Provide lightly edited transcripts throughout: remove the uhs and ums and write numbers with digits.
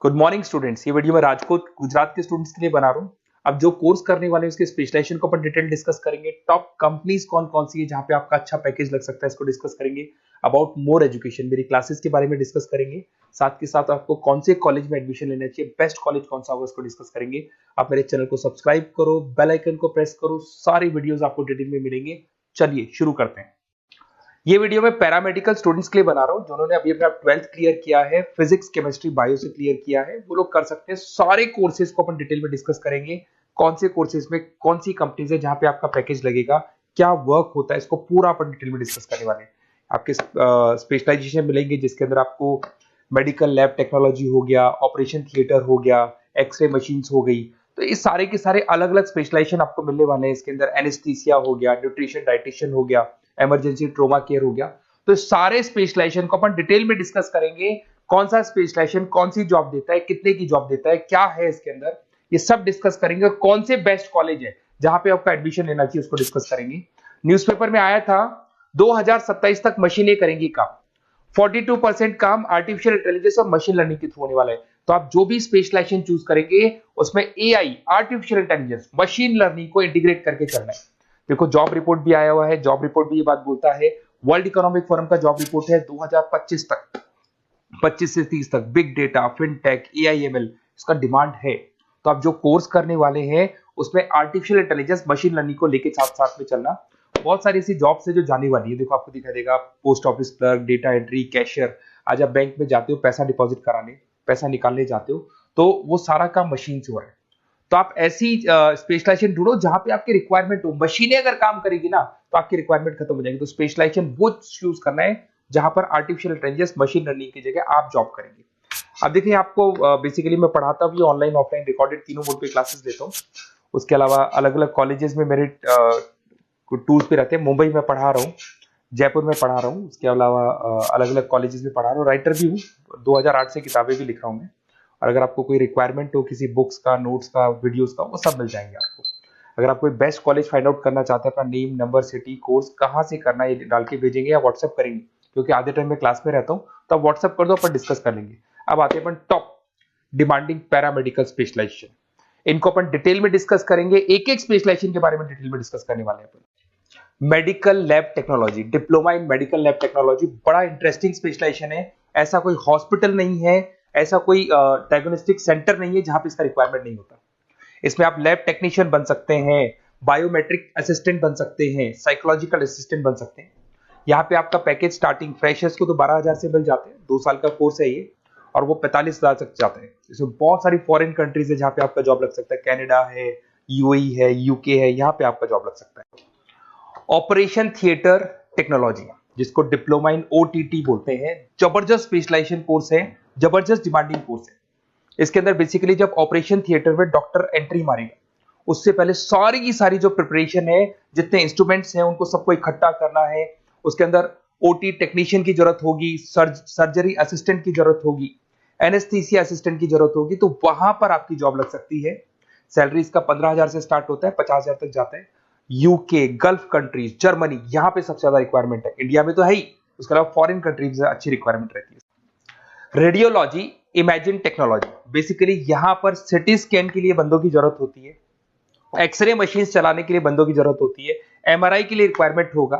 Good morning students. ये video मैं राजकोट गुजरात के स्टूडेंट्स के लिए बना रहा हूँ। अब जो कोर्स करने वाले हैं उसके स्पेशलाइजेशन को अपन डिटेल डिस्कस करेंगे। टॉप कंपनीज कौन कौन सी है जहां पे आपका अच्छा पैकेज लग सकता है, इसको डिस्कस करेंगे। अबाउट मोर एजुकेशन, मेरी क्लासेस के बारे में डिस्कस करेंगे। साथ के साथ आपको कौन से कॉलेज में एडमिशन लेना चाहिए, बेस्ट कॉलेज कौन सा होगा, इसको डिस्कस करेंगे। आप मेरे चैनल को सब्सक्राइब करो, बेल आइकन को प्रेस करो, सारी वीडियोस आपको डिटेल में मिलेंगे। चलिए शुरू करते हैं। ये वीडियो मैं पैरामेडिकल स्टूडेंट्स के लिए बना रहा हूं जिन्होंने अभी अपना 12th क्लियर किया है, फिजिक्स केमिस्ट्री बायो से क्लियर किया है, वो लोग कर सकते हैं। सारे कोर्सेज को अपन डिटेल में डिस्कस करेंगे। कौन से कोर्सेज में कौन सी कंपनीज है जहां पे आपका पैकेज लगेगा, क्या वर्क होता है, इसको पूरा अपन डिटेल में डिस्कस करने वाले हैं। आपके स्पेशलाइजेशन मिलेंगे जिसके अंदर आपको मेडिकल लैब टेक्नोलॉजी हो गया, ऑपरेशन थिएटर हो गया, एक्सरे मशीन हो गई। तो ये सारे के सारे अलग अलग स्पेशलाइजेशन आपको मिलने वाले हैं। इसके अंदर एनेस्थीसिया हो गया, न्यूट्रिशन डाइटिशियन हो गया, इमरजेंसी ट्रोमा केयर हो गया। तो सारे स्पेशलाइजेशन को अपन डिटेल में डिस्कस करेंगे। कौन सा स्पेशलाइजेशन कौन सी जॉब देता है, कितने की जॉब देता है, क्या है इसके अंदर, ये सब डिस्कस करेंगे। कौन से बेस्ट कॉलेज है जहां पे आपका एडमिशन लेना चाहिए, उसको डिस्कस करेंगे। न्यूज़पेपर में आया था 2027 तक मशीनें करेंगी काम। 42% काम आर्टिफिशियल इंटेलिजेंस और मशीन लर्निंग के थ्रू होने वाला है। तो आप जो भी स्पेशलाइजेशन चूज करेंगे उसमें AI, artificial intelligence, machine learning को इंटीग्रेट करके करना है। देखो जॉब रिपोर्ट भी आया हुआ है। जॉब रिपोर्ट भी ये बात बोलता है, वर्ल्ड इकोनॉमिक फोरम का जॉब रिपोर्ट है 2025 तक, 25 से 30 तक बिग डेटा, फिनटेक, एआईएमएल, इसका डिमांड है। तो आप जो कोर्स करने वाले हैं उसमें आर्टिफिशियल इंटेलिजेंस, मशीन लर्निंग को लेके साथ साथ में चलना। बहुत सारी ऐसी जॉब्स है जो जाने वाली है। देखो आपको दिखाई देगा post office clerk, data entry, cashier. आज आप बैंक में जाते हो पैसा डिपॉजिट कराने, पैसा निकालने जाते हो, तो वो सारा काम मशीन से हो रहा है। तो आप ऐसी स्पेशलाइजेशन ढूंढो जहां पे आपकी रिक्वायरमेंट हो। मशीनें अगर काम करेगी ना तो आपकी रिक्वायरमेंट खत्म हो जाएगी। तो स्पेशलाइजेशन वो चूज करना है जहां पर आर्टिफिशियल इंटेलिजेंस, मशीन लर्निंग की जगह आप जॉब करेंगे। अब देखिए आपको बेसिकली मैं पढ़ाता भी ऑनलाइन ऑफलाइन रिकॉर्डेड तीनों मोड पे क्लासेस लेता हूँ। उसके अलावा अलग अलग कॉलेजेस में मेरे टूर्स पे रहते हैं। मुंबई में पढ़ा रहा हूँ, जयपुर में पढ़ा रहा हूँ, उसके अलावा अलग अलग कॉलेजेस में पढ़ा रहा हूँ। राइटर भी हूँ, 2008 से किताबें भी लिख रहा हूँ मैं। और अगर आपको कोई रिक्वायरमेंट हो किसी बुक्स का, नोट्स का, वीडियोस का, वो सब मिल जाएंगे आपको। अगर आप कोई बेस्ट कॉलेज फाइंड आउट करना चाहते हैं, अपना नेम, नंबर, सिटी, कोर्स कहाँ से करना है ये डाल के भेजेंगे या व्हाट्सएप करेंगे, क्योंकि आधे टाइम में क्लास में रहता हूँ, तो आप व्हाट्सएप कर दो, अपन डिस्कस कर लेंगे। अब आते हैं अपन टॉप डिमांडिंग पैरामेडिकल स्पेशलाइजेशन। इनको अपन डिटेल में डिस्कस करेंगे। एक एक स्पेशलाइजेशन के बारे में डिटेल में डिस्कस करने वाले हैं अपन। Medical lab technology, diploma in medical lab technology, बड़ा इंटरेस्टिंग स्पेशलाइजेशन है। ऐसा कोई हॉस्पिटल नहीं है, ऐसा कोई डायग्नोस्टिक सेंटर नहीं है जहां पे इसका रिक्वायरमेंट नहीं होता। इसमें आप लैब टेक्नीशियन बन सकते हैं, बायोमेट्रिक असिस्टेंट बन सकते हैं, साइकोलॉजिकल असिस्टेंट बन सकते हैं। यहाँ पे आपका पैकेज स्टार्टिंग फ्रेशर्स को तो 12,000 से मिल जाते हैं। 2 साल का कोर्स है ये, और वो 45,000 तक जाता है। इसमें बहुत सारी फॉरेन कंट्रीज है जहां पे आपका जॉब लग सकता है। कनाडा है, यूएई है, यूके है, यहाँ पे आपका जॉब लग सकता है। ऑपरेशन थिएटर टेक्नोलॉजी, जिसको डिप्लोमा इन ओटीटी बोलते हैं, जबरदस्त स्पेशलाइजेशन कोर्स है, जबरदस्त डिमांडिंग कोर्स है। इसके अंदर बेसिकली जब ऑपरेशन थिएटर में डॉक्टर एंट्री मारेगा, उससे पहले सारी की सारी जो प्रिपरेशन है, जितने इंस्ट्रूमेंट्स हैं उनको सबको इकट्ठा करना है। उसके अंदर ओटी टेक्नीशियन की जरूरत होगी, सर्जरी असिस्टेंट की जरूरत होगी, एनेस्थीसिया असिस्टेंट की जरूरत होगी। तो वहां पर आपकी जॉब लग सकती है। सैलरी इसका 15,000 से स्टार्ट होता है, 50,000 तक जाता है। यूके, गल्फ कंट्रीज, जर्मनी, यहां पे सबसे ज्यादा रिक्वायरमेंट है। इंडिया में तो है ही, उसके अलावा फॉरेन कंट्रीज में अच्छी रिक्वायरमेंट रहती है। रेडियोलॉजी इमेजिन टेक्नोलॉजी, बेसिकली यहां पर सिटी स्कैन के लिए बंदों की जरूरत होती है, एक्सरे मशीन चलाने के लिए बंदों की जरूरत होती है, एमआरआई के लिए रिक्वायरमेंट होगा,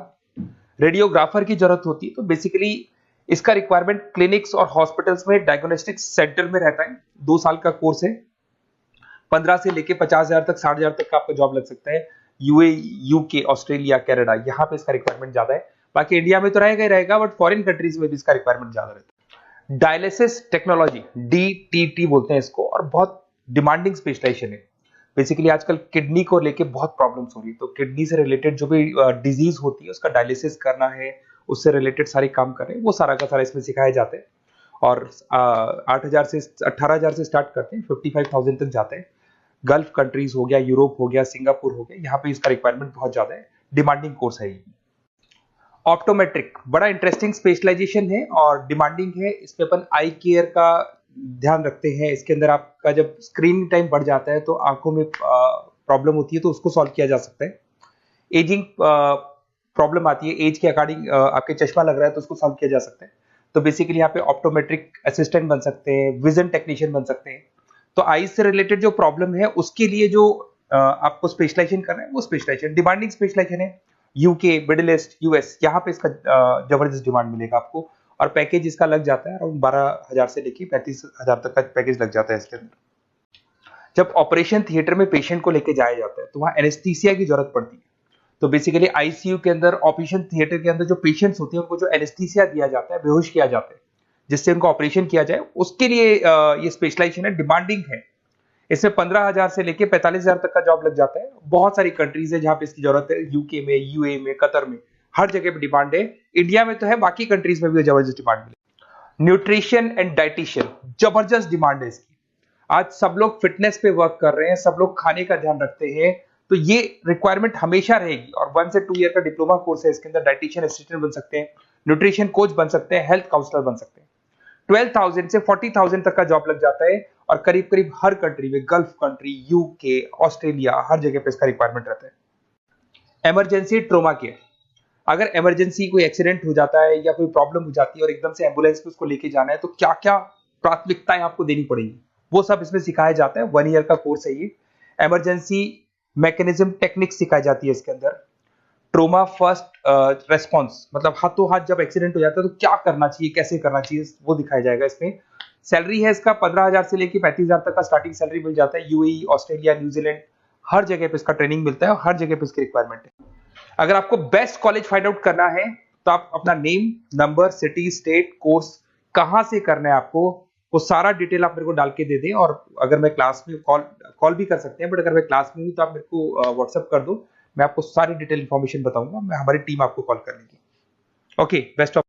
रेडियोग्राफर की जरूरत होती है। तो बेसिकली इसका रिक्वायरमेंट क्लिनिक्स और हॉस्पिटल्स में, डायग्नोस्टिक सेंटर में रहता है। 2 साल का कोर्स है। 15 से लेके 50,000 तक, 60,000 तक का आपका जॉब लग सकता है। यूए, यूके, ऑस्ट्रेलिया, कनाडा, यहाँ पे इसका रिक्वायरमेंट ज्यादा है। बाकी इंडिया में तो रहेगा ही रहेगा, बट फॉरेन कंट्रीज में भी इसका रिक्वायरमेंट ज्यादा रहता है। डायलिसिस टेक्नोलॉजी, डीटीटी बोलते हैं इसको, और बहुत डिमांडिंग स्पेशलाइजेशन है। बेसिकली आजकल किडनी को लेके बहुत प्रॉब्लम्स हो रही है, तो किडनी से रिलेटेड जो भी डिजीज होती है उसका डायलिसिस करना है, उससे रिलेटेड सारे काम कर रहे हैं, वो सारा का सारा इसमें सिखाया जाता है। और 8,000 से 18,000 से स्टार्ट करते हैं, 55,000 तक जाते हैं। गल्फ कंट्रीज हो गया, यूरोप हो गया, सिंगापुर हो गया, यहाँ पे इसका रिक्वायरमेंट बहुत ज्यादा है। डिमांडिंग कोर्स है ये। ऑप्टोमेट्रिक बड़ा इंटरेस्टिंग स्पेशलाइजेशन है और डिमांडिंग है। इसमें अपन आई केयर का ध्यान रखते हैं। इसके अंदर आपका जब स्क्रीन टाइम बढ़ जाता है तो आंखों में प्रॉब्लम होती है, तो उसको सॉल्व किया जा सकता है। एजिंग प्रॉब्लम आती है, एज के अकॉर्डिंग आपके चश्मा लग रहा है तो उसको सॉल्व किया जा सकता है। तो बेसिकली यहाँ पे ऑप्टोमेट्रिक असिस्टेंट बन सकते हैं, विजन टेक्नीशियन बन सकते हैं। तो आईज से रिलेटेड जो प्रॉब्लम है उसके लिए जो आपको स्पेशलाइजेशन करना है वो स्पेशलाइजेशन, डिमांडिंग स्पेशलाइजेशन है। यूके, मिडिल ईस्ट, यूएस, यहाँ पे इसका जबरदस्त डिमांड मिलेगा आपको। और पैकेज इसका लग जाता है अराउंड 12,000 से लेके 35,000 तक का पैकेज लग जाता है इसके अंदर। जब ऑपरेशन थिएटर में पेशेंट को लेके जाया जाता है तो वहां एनेस्थीसिया की जरूरत पड़ती है। तो बेसिकली आईसीयू के अंदर, ऑपरेशन थिएटर के अंदर जो पेशेंट्स होते हैं उनको जो एनेस्थीसिया दिया जाता है, बेहोश किया जाता है जिससे उनको ऑपरेशन किया जाए, उसके लिए ये स्पेशलाइजेशन है, डिमांडिंग है। इसमें 15,000 से लेके 45,000 तक का जॉब लग जाता है। बहुत सारी कंट्रीज है जहां पे इसकी जरूरत है, यूके में, यूए में, कतर में, हर जगह पे डिमांड है। इंडिया में तो है, बाकी कंट्रीज में भी जबरदस्त डिमांड मिले। न्यूट्रिशन एंड डाइटिशियन, जबरदस्त डिमांड है इसकी। आज सब लोग फिटनेस पे वर्क कर रहे हैं, सब लोग खाने का ध्यान रखते हैं, तो ये रिक्वायरमेंट हमेशा रहेगी। और 1 से 2 ईयर का डिप्लोमा कोर्स है इसके अंदर। डाइटिशियन असिस्टेंट बन सकते हैं, न्यूट्रिशन कोच बन सकते हैं, हेल्थ काउंसलर बन सकते हैं। 12,000 से 40,000 तक का जॉब लग जाता है। और करीब करीब हर कंट्री में, गल्फ कंट्री, यूके, ऑस्ट्रेलिया, हर जगह पे इसका रिक्वायरमेंट रहता है। इमरजेंसी ट्रोमा केयर, अगर इमरजेंसी कोई एक्सीडेंट हो जाता है या कोई प्रॉब्लम हो जाती है और एकदम से एम्बुलेंस में उसको लेके जाना है, तो क्या क्या प्राथमिकताएं आपको देनी पड़ेगी, वो सब इसमें सिखाया जाता है। 1 ईयर का कोर्स है ये। इमरजेंसी मैकेनिज्म टेक्निक सिखाई जाती है इसके अंदर। ट्रोमा फर्स्ट रेस्पॉन्स, मतलब हाथों हाथ जब एक्सीडेंट हो जाता है तो क्या करना चाहिए, कैसे करना चाहिए, वो दिखाया जाएगा इसमें। सैलरी है इसका 15,000 से लेके 35,000 तक का स्टार्टिंग सैलरी मिल जाता है। यूएई, ऑस्ट्रेलिया, न्यूजीलैंड, हर जगह पे इसका ट्रेनिंग मिलता है और हर जगह पे इसकी रिक्वायरमेंट है। अगर आपको बेस्ट कॉलेज फाइंड आउट करना है तो आप अपना name, number, city, state, course कहां से करना है आपको, वो सारा डिटेल आप मेरे को डाल के दे दें। और अगर मैं क्लास में कॉल भी कर सकते हैं, बट अगर मैं क्लास में हूं तो आप मेरे को व्हाट्सएप कर दो, मैं आपको सारी डिटेल इंफॉर्मेशन बताऊंगा। मैं, हमारी टीम आपको कॉल कर लेगी। Okay, best of